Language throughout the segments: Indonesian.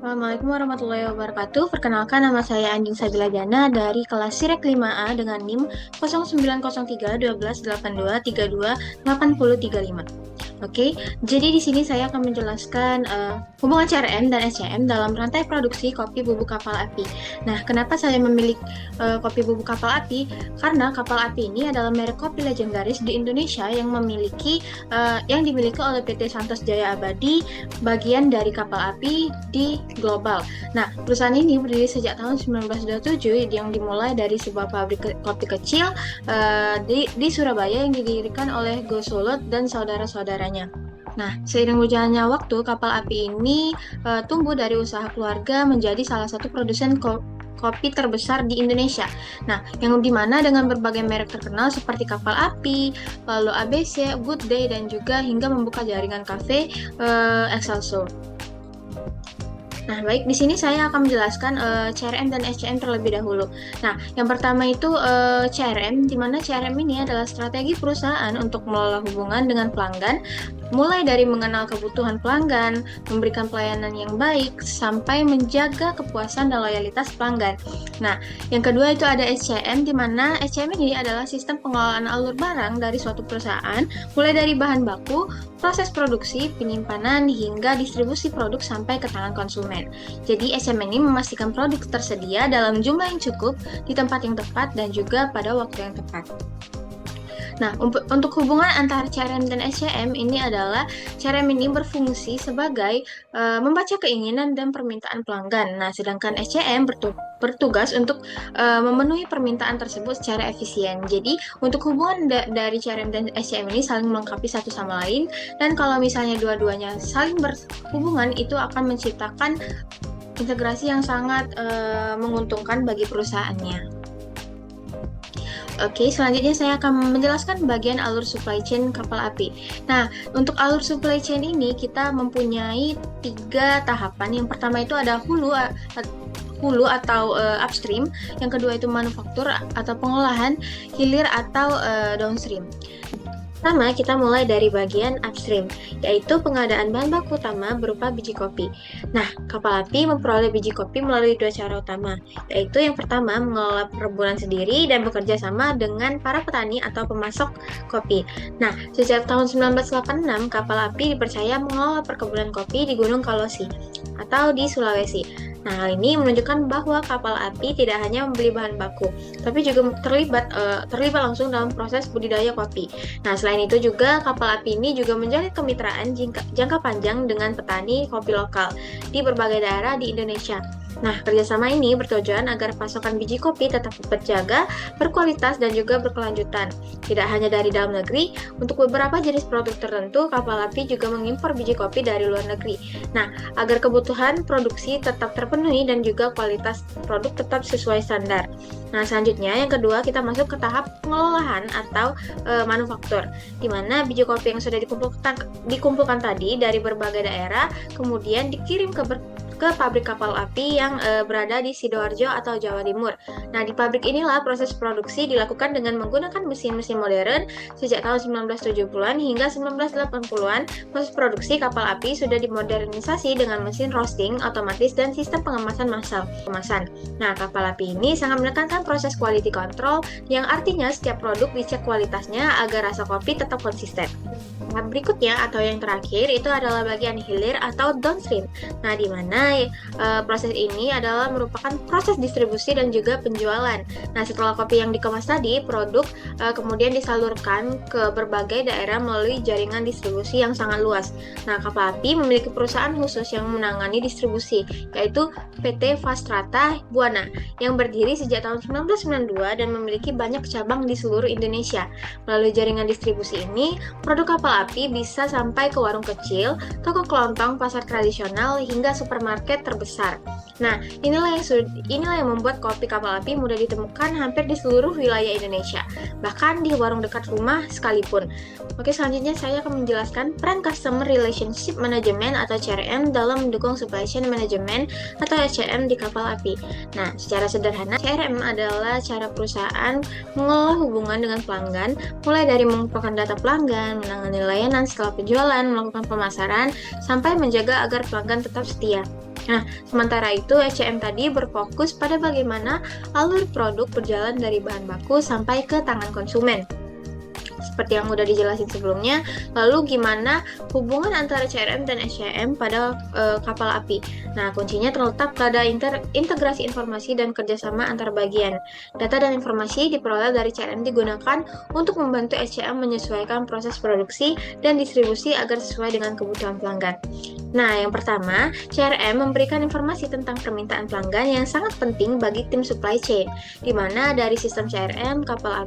Assalamualaikum warahmatullahi wabarakatuh. Perkenalkan, nama saya Anjing Sabila Jana dari kelas Sirek 5A dengan NIM 0903 1282 32 8035. Oke, jadi di sini saya akan menjelaskan hubungan CRM dan SCM dalam rantai produksi kopi bubuk kapal api. Nah, kenapa saya memilih kopi bubuk kapal api? Karena kapal api ini adalah merek kopi legendaris di Indonesia yang dimiliki oleh PT Santos Jaya Abadi, bagian dari kapal api di global. Nah, perusahaan ini berdiri sejak tahun 1927 yang dimulai dari sebuah pabrik kopi kecil di Surabaya yang didirikan oleh Go Solot dan saudara-saudaranya. Nah, seiring berjalannya waktu, kapal api ini tumbuh dari usaha keluarga menjadi salah satu produsen kopi terbesar di Indonesia. Nah, yang dimana dengan berbagai merek terkenal seperti Kapal Api, lalu ABC, Good Day, dan juga hingga membuka jaringan kafe Excelsior. Nah, baik, di sini saya akan menjelaskan CRM dan SCM terlebih dahulu. Nah, yang pertama itu CRM, di mana CRM ini adalah strategi perusahaan untuk mengelola hubungan dengan pelanggan, mulai dari mengenal kebutuhan pelanggan, memberikan pelayanan yang baik, sampai menjaga kepuasan dan loyalitas pelanggan. Nah, yang kedua itu ada SCM, di mana SCM ini adalah sistem pengelolaan alur barang dari suatu perusahaan, mulai dari bahan baku, proses produksi, penyimpanan, hingga distribusi produk sampai ke tangan konsumen. Jadi SCM ini memastikan produk tersedia dalam jumlah yang cukup, di tempat yang tepat, dan juga pada waktu yang tepat. Nah, untuk hubungan antara CRM dan SCM ini adalah CRM ini berfungsi sebagai membaca keinginan dan permintaan pelanggan. Nah, sedangkan SCM bertugas untuk memenuhi permintaan tersebut secara efisien. Jadi, untuk hubungan dari CRM dan SCM ini saling melengkapi satu sama lain, dan kalau misalnya dua-duanya saling berhubungan, itu akan menciptakan integrasi yang sangat menguntungkan bagi perusahaannya. Oke, selanjutnya saya akan menjelaskan bagian alur supply chain kapal api. Nah, untuk alur supply chain ini kita mempunyai 3 tahapan. Yang pertama itu ada hulu atau upstream, yang kedua itu manufaktur atau pengolahan, hilir atau downstream. Pertama, kita mulai dari bagian upstream, yaitu pengadaan bahan baku utama berupa biji kopi. Nah, kapal api memperoleh biji kopi melalui 2 cara utama, yaitu yang pertama mengelola perkebunan sendiri dan bekerja sama dengan para petani atau pemasok kopi. Nah, sejak tahun 1986, kapal api dipercaya mengelola perkebunan kopi di Gunung Kalosi atau di Sulawesi. Nah, hal ini menunjukkan bahwa kapal api tidak hanya membeli bahan baku, tapi juga terlibat langsung dalam proses budidaya kopi. Nah, selain itu juga kapal api ini juga menjalin kemitraan jangka panjang dengan petani kopi lokal di berbagai daerah di Indonesia. Nah, kerjasama ini bertujuan agar pasokan biji kopi tetap terjaga, berkualitas, dan juga berkelanjutan. Tidak hanya dari dalam negeri, untuk beberapa jenis produk tertentu, kapal api juga mengimpor biji kopi dari luar negeri. Nah, agar kebutuhan produksi tetap terpenuhi dan juga kualitas produk tetap sesuai standar. Nah, selanjutnya yang kedua kita masuk ke tahap pengolahan atau manufaktur, di mana biji kopi yang sudah dikumpulkan tadi dari berbagai daerah kemudian dikirim ke pabrik kapal api yang berada di Sidoarjo atau Jawa Timur. Nah, di pabrik inilah proses produksi dilakukan dengan menggunakan mesin-mesin modern. Sejak tahun 1970-an hingga 1980-an, proses produksi kapal api sudah dimodernisasi dengan mesin roasting otomatis dan sistem pengemasan massal. Nah, kapal api ini sangat menekankan proses quality control, yang artinya setiap produk dicek kualitasnya agar rasa kopi tetap konsisten. Nah, berikutnya atau yang terakhir itu adalah bagian hilir atau downstream. Nah, di mana proses ini adalah merupakan proses distribusi dan juga penjualan. Nah, setelah kopi yang dikemas tadi, produk kemudian disalurkan ke berbagai daerah melalui jaringan distribusi yang sangat luas. Nah, kapal api memiliki perusahaan khusus yang menangani distribusi, yaitu PT Fastrata Buana, yang berdiri sejak tahun 1992 dan memiliki banyak cabang di seluruh Indonesia. Melalui jaringan distribusi ini, produk kapal api bisa sampai ke warung kecil, toko kelontong, pasar tradisional, hingga supermarket terbesar. Nah, inilah yang membuat kopi kapal api mudah ditemukan hampir di seluruh wilayah Indonesia, bahkan di warung dekat rumah sekalipun. Oke, selanjutnya saya akan menjelaskan peran Customer Relationship Management atau CRM dalam mendukung Supply Chain Management atau SCM di kapal api. Nah, secara sederhana, CRM adalah cara perusahaan mengelola hubungan dengan pelanggan, mulai dari mengumpulkan data pelanggan, menangani layanan setelah penjualan, melakukan pemasaran, sampai menjaga agar pelanggan tetap setia. Nah, sementara itu SCM tadi berfokus pada bagaimana alur produk berjalan dari bahan baku sampai ke tangan konsumen. Seperti yang udah dijelasin sebelumnya, lalu gimana hubungan antara CRM dan SCM pada kapal api? Nah, kuncinya terletak pada integrasi informasi dan kerjasama antar bagian. Data dan informasi diperoleh dari CRM digunakan untuk membantu SCM menyesuaikan proses produksi dan distribusi agar sesuai dengan kebutuhan pelanggan. Nah, yang pertama, CRM memberikan informasi tentang permintaan pelanggan yang sangat penting bagi tim supply chain, di mana dari sistem CRM kapal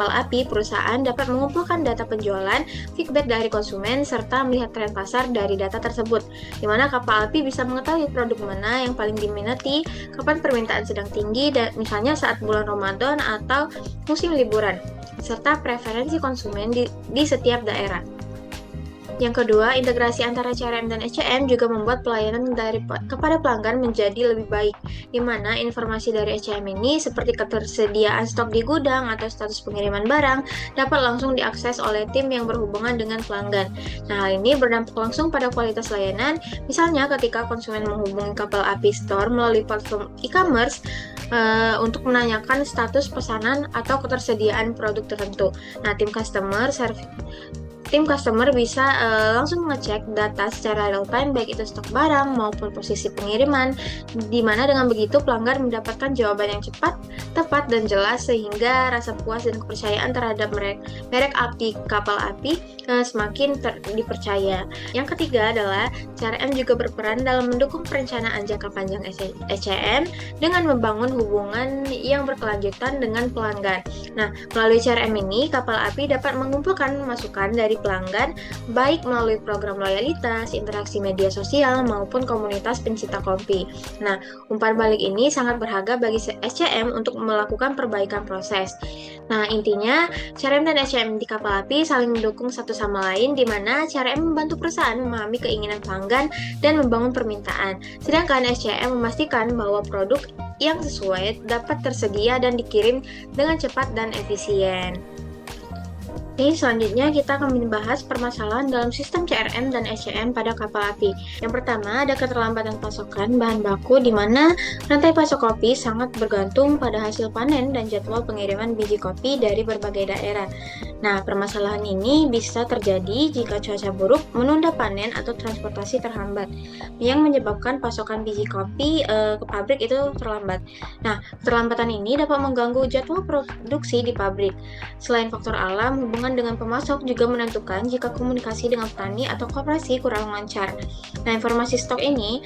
api, perusahaan dapat mengumpulkan data penjualan, feedback dari konsumen, serta melihat tren pasar dari data tersebut, di mana kapal api bisa mengetahui produk mana yang paling diminati, kapan permintaan sedang tinggi, dan misalnya saat bulan Ramadan atau musim liburan, serta preferensi konsumen di setiap daerah. Yang kedua, integrasi antara CRM dan SCM juga membuat pelayanan kepada pelanggan menjadi lebih baik, di mana informasi dari SCM ini seperti ketersediaan stok di gudang atau status pengiriman barang dapat langsung diakses oleh tim yang berhubungan dengan pelanggan. Nah, hal ini berdampak langsung pada kualitas layanan, misalnya ketika konsumen menghubungi kapal api store melalui platform e-commerce untuk menanyakan status pesanan atau ketersediaan produk tertentu. Nah, tim customer bisa langsung mengecek data secara real time, baik itu stok barang maupun posisi pengiriman, di mana dengan begitu pelanggan mendapatkan jawaban yang cepat, tepat, dan jelas, sehingga rasa puas dan kepercayaan terhadap merek kapal api semakin dipercaya. Yang ketiga adalah CRM juga berperan dalam mendukung perencanaan jangka panjang SCM dengan membangun hubungan yang berkelanjutan dengan pelanggan. Nah, melalui CRM ini, kapal api dapat mengumpulkan masukan dari pelanggan, baik melalui program loyalitas, interaksi media sosial, maupun komunitas pencinta kopi. Nah, umpan balik ini sangat berharga bagi SCM untuk melakukan perbaikan proses. Nah, intinya CRM dan SCM di kapal api saling mendukung satu sama lain, di mana CRM membantu perusahaan memahami keinginan pelanggan dan membangun permintaan, sedangkan SCM memastikan bahwa produk yang sesuai dapat tersedia dan dikirim dengan cepat dan efisien. Oke, selanjutnya kita akan membahas permasalahan dalam sistem CRM dan SCM pada kapal api. Yang pertama, ada keterlambatan pasokan bahan baku, di mana rantai pasok kopi sangat bergantung pada hasil panen dan jadwal pengiriman biji kopi dari berbagai daerah. Nah, permasalahan ini bisa terjadi jika cuaca buruk menunda panen atau transportasi terhambat, yang menyebabkan pasokan biji kopi ke pabrik itu terlambat. Nah, keterlambatan ini dapat mengganggu jadwal produksi di pabrik. Selain faktor alam, hubungan dengan pemasok juga menentukan jika komunikasi dengan petani atau koperasi kurang lancar. Nah, informasi stok ini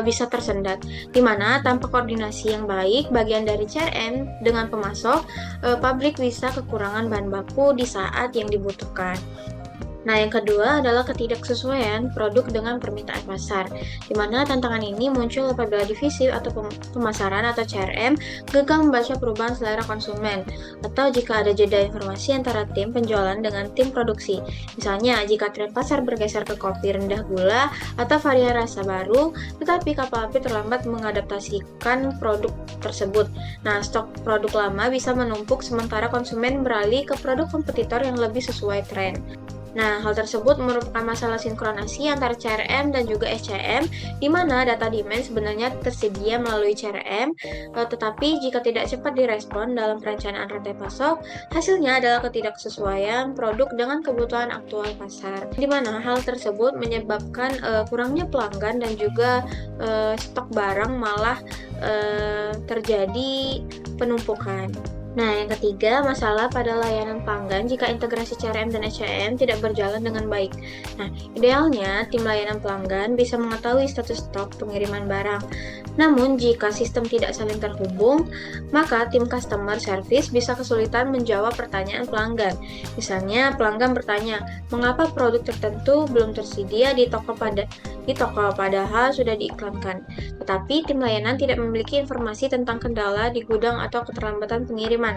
bisa tersendat, di mana tanpa koordinasi yang baik bagian dari CRM dengan pemasok, pabrik bisa kekurangan bahan baku di saat yang dibutuhkan. Nah, yang kedua adalah ketidaksesuaian produk dengan permintaan pasar, di mana tantangan ini muncul apabila divisi atau pemasaran atau CRM gagal membaca perubahan selera konsumen, atau jika ada jeda informasi antara tim penjualan dengan tim produksi. Misalnya, jika tren pasar bergeser ke kopi rendah gula atau varian rasa baru, tetapi kapal api terlambat mengadaptasikan produk tersebut. Nah, stok produk lama bisa menumpuk sementara konsumen beralih ke produk kompetitor yang lebih sesuai tren. Nah, hal tersebut merupakan masalah sinkronasi antara CRM dan juga SCM, di mana data demand sebenarnya tersedia melalui CRM, tetapi jika tidak cepat direspon dalam perencanaan rantai pasok, hasilnya adalah ketidaksesuaian produk dengan kebutuhan aktual pasar, di mana hal tersebut menyebabkan kurangnya pelanggan dan juga stok barang malah terjadi penumpukan. Nah, yang ketiga, masalah pada layanan pelanggan jika integrasi CRM dan SCM tidak berjalan dengan baik. Nah, idealnya tim layanan pelanggan bisa mengetahui status stok pengiriman barang. Namun, jika sistem tidak saling terhubung, maka tim customer service bisa kesulitan menjawab pertanyaan pelanggan. Misalnya, pelanggan bertanya, mengapa produk tertentu belum tersedia di toko padahal sudah diiklankan. Tetapi tim layanan tidak memiliki informasi tentang kendala di gudang atau keterlambatan pengiriman.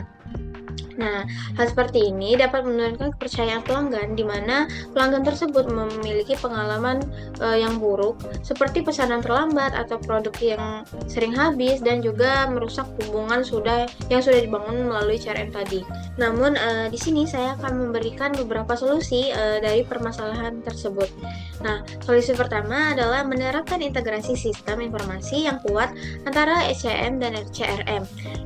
Nah, hal seperti ini dapat menurunkan kepercayaan pelanggan di mana pelanggan tersebut memiliki pengalaman yang buruk seperti pesanan terlambat atau produk yang sering habis dan juga merusak hubungan yang sudah dibangun melalui CRM tadi. Namun di sini saya akan memberikan beberapa solusi dari permasalahan tersebut. Nah, solusi pertama adalah menerapkan integrasi sistem informasi yang kuat antara SCM dan CRM,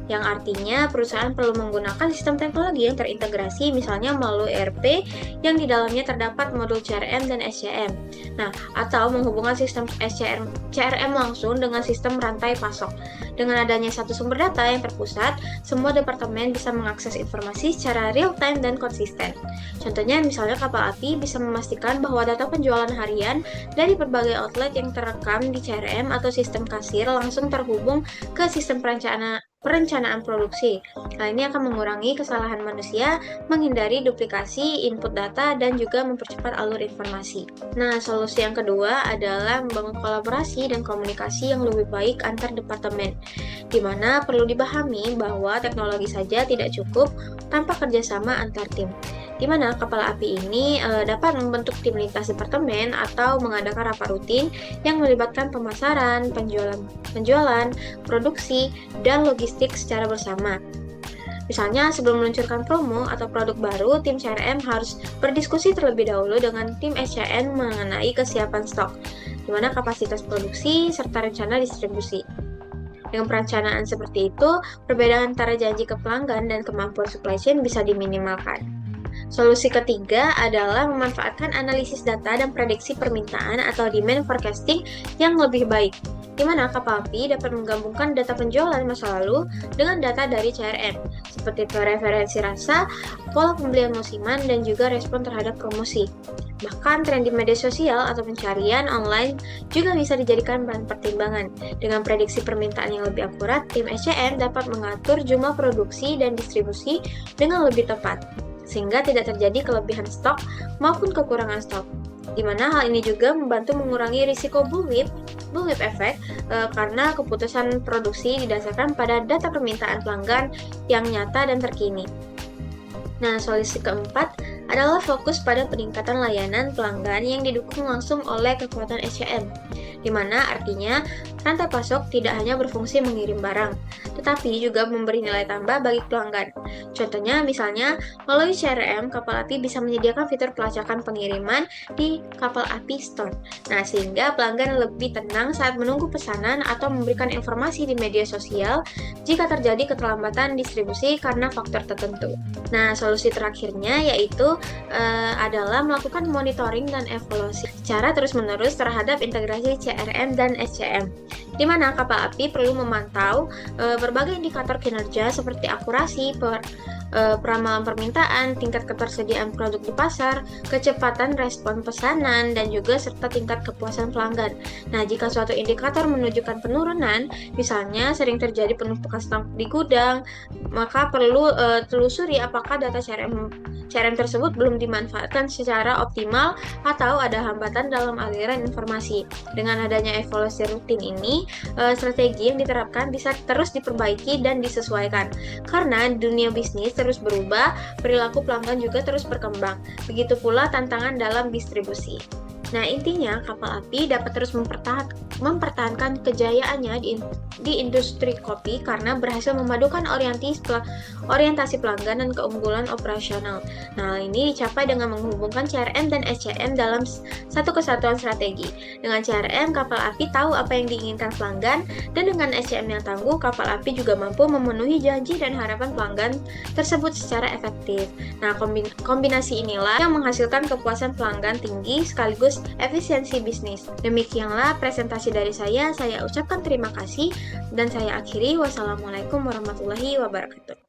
yang artinya perusahaan perlu menggunakan sistem teknologi yang terintegrasi misalnya melalui ERP yang di dalamnya terdapat modul CRM dan SCM. Nah, atau menghubungkan sistem CRM langsung dengan sistem rantai pasok. Dengan adanya satu sumber data yang terpusat, semua departemen bisa mengakses informasi secara real time dan konsisten. Contohnya misalnya kapal api bisa memastikan bahwa data penjualan harian dari berbagai outlet yang terekam di CRM atau sistem kasir langsung terhubung ke sistem perencanaan produksi. Hal ini akan mengurangi kesalahan manusia, menghindari duplikasi input data, dan juga mempercepat alur informasi. Nah, solusi yang kedua adalah membangun kolaborasi dan komunikasi yang lebih baik antar departemen, di mana perlu dipahami bahwa teknologi saja tidak cukup tanpa kerjasama antar tim, di mana kapal api ini dapat membentuk tim lintas departemen atau mengadakan rapat rutin yang melibatkan pemasaran, penjualan, produksi, dan logistik secara bersama. Misalnya, sebelum meluncurkan promo atau produk baru, tim CRM harus berdiskusi terlebih dahulu dengan tim SCM mengenai kesiapan stok, di mana kapasitas produksi, serta rencana distribusi. Dengan perencanaan seperti itu, perbedaan antara janji ke pelanggan dan kemampuan supply chain bisa diminimalkan. Solusi ketiga adalah memanfaatkan analisis data dan prediksi permintaan atau demand forecasting yang lebih baik, di mana kapal api dapat menggabungkan data penjualan masa lalu dengan data dari CRM, seperti preferensi rasa, pola pembelian musiman, dan juga respon terhadap promosi. Bahkan tren di media sosial atau pencarian online juga bisa dijadikan bahan pertimbangan. Dengan prediksi permintaan yang lebih akurat, tim SCM dapat mengatur jumlah produksi dan distribusi dengan lebih tepat, sehingga tidak terjadi kelebihan stok maupun kekurangan stok. Di mana hal ini juga membantu mengurangi risiko bullwhip effect karena keputusan produksi didasarkan pada data permintaan pelanggan yang nyata dan terkini. Nah, solusi keempat adalah fokus pada peningkatan layanan pelanggan yang didukung langsung oleh kekuatan SCM, di mana artinya rantai pasok tidak hanya berfungsi mengirim barang, tetapi juga memberi nilai tambah bagi pelanggan. Contohnya, misalnya, melalui CRM, kapal api bisa menyediakan fitur pelacakan pengiriman di kapal api store. Nah, sehingga pelanggan lebih tenang saat menunggu pesanan atau memberikan informasi di media sosial jika terjadi keterlambatan distribusi karena faktor tertentu. Nah, solusi terakhirnya yaitu adalah melakukan monitoring dan evaluasi secara terus-menerus terhadap integrasi CRM dan SCM, di mana kapal api perlu memantau berbagai indikator kinerja seperti akurasi, peramalan permintaan, tingkat ketersediaan produk di pasar, kecepatan respon pesanan, dan juga serta tingkat kepuasan pelanggan. Nah, jika suatu indikator menunjukkan penurunan, misalnya sering terjadi penumpukan stok di gudang, maka perlu telusuri apakah data CRM tersebut belum dimanfaatkan secara optimal atau ada hambatan dalam aliran informasi. Dengan adanya evaluasi rutin ini, strategi yang diterapkan bisa terus diperbaiki dan disesuaikan. Karena dunia bisnis terus berubah, perilaku pelanggan juga terus berkembang. Begitu pula tantangan dalam distribusi. Nah, intinya kapal api dapat terus mempertahankan kejayaannya di industri kopi karena berhasil memadukan orientasi pelanggan dan keunggulan operasional. Nah, ini dicapai dengan menghubungkan CRM dan SCM dalam satu kesatuan strategi. Dengan CRM, kapal api tahu apa yang diinginkan pelanggan, dan dengan SCM yang tangguh, kapal api juga mampu memenuhi janji dan harapan pelanggan tersebut secara efektif. Nah, kombinasi inilah yang menghasilkan kepuasan pelanggan tinggi sekaligus efisiensi bisnis. Demikianlah presentasi dari saya ucapkan terima kasih dan saya akhiri. Wassalamualaikum warahmatullahi wabarakatuh.